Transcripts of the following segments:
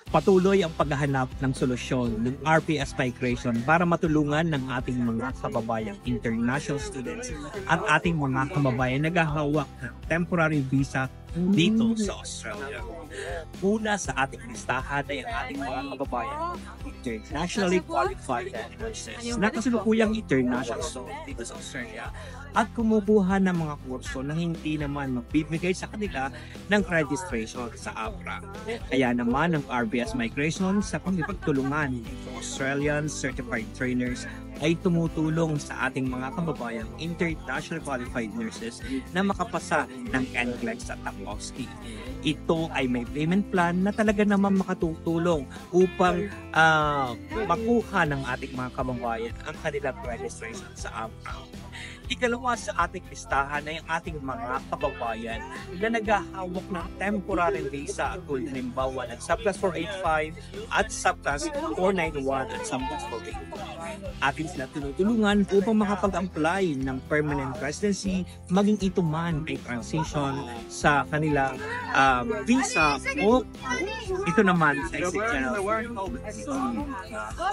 Patuloy ang paghahanap ng solusyon ng RPS Migration para matulungan ng ating mga kababayang international students at ating mga kababayang naghahawak ng temporary visa dito sa Australia. Una sa ating listahan ay ang ating mga kababayan internationally qualified nurses na kasalukuyang international student dito sa Australia at kumukuha ng mga kurso na hindi naman magbibigay sa kanila ng registration sa APRA. Kaya naman ang RPS Migration sa pagtulungan ng Australian Certified Trainers ay tumutulong sa ating mga kababayang international qualified nurses na makapasa ng NCLEX at TACOSTI. Ito ay may payment plan na talaga naman makatutulong upang makuha ng ating mga kababayan ang kanilang registration sa APRA. Ikalawa sa ating listahan ay ang ating mga kababayan na naghahawak ng temporary visa at tulad halimbawa ng Subclass 485 at Subclass 491 at Subclass 485. Atin sila tinutulungan upang makapag-apply ng permanent residency maging ito man ay transition sa kanilang visa o ito naman sa exceptional.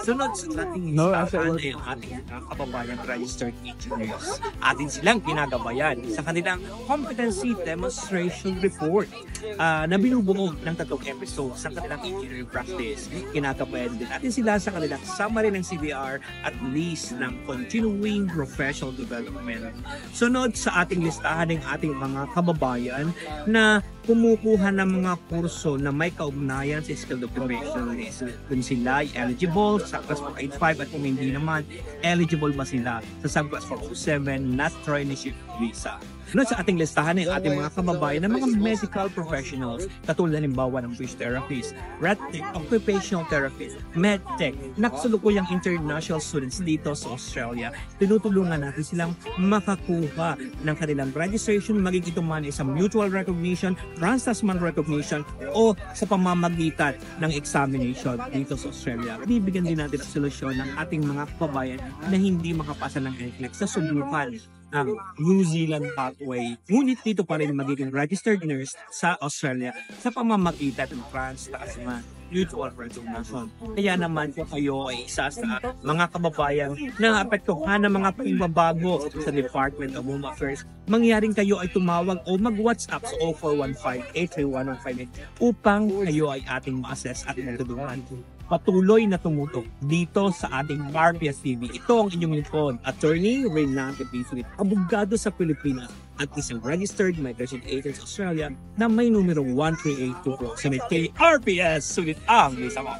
Sunod sa ating listahan ay ang ating kababayan registered engineers. Atin silang ginagabayan sa kanilang competency demonstration report na binubuo ng 3 episodes sa kanilang engineering practice. Ginagabayan din natin sila sa kanilang summary ng CBR at list ng continuing professional development. Sunod sa ating listahan ng ating mga kababayan na kumukuha ng mga kurso na may kaugnayan sa skilled occupation list. Kung sila ay eligible sa Subclass 485 at kung hindi naman, eligible ba sila sa Subclass 407 na traineeship visa. Sunod sa ating listahan ay ating mga kababayan na mga medical professionals katulad halimbawa ng speech therapist, RedTech, occupational therapist, MedTech, nakasalukuyang international students dito sa Australia. Tinutulungan natin silang makakuha ng kanilang registration, maging ito man sa mutual recognition, trans-tasman recognition o sa pamamagitan ng examination dito sa Australia. Bibigyan din natin ang solusyon ng ating mga kababayan na hindi makapasa ng NCLEX sa subukan ng New Zealand pathway. Ngunit dito pa rin magiging registered nurse sa Australia sa pamamagitan ng trans-tasman mutual recognition. Kaya naman kung kayo ay isa sa mga kababayan na apektuhan ng mga pagbabago sa Department of Home Affairs, mangyaring kayo ay tumawag o mag-WhatsApp sa 0415-831-158 upang kayo ay ating ma-assess at matulungan. Patuloy na tumutok dito sa ating RPS TV. Ito ang inyong lingkod, Attorney Reynante Bisuit, abogado sa Pilipinas at isang registered migration agent sa Australia na may numero 13824 sa RPS. Sulit ang isa mo.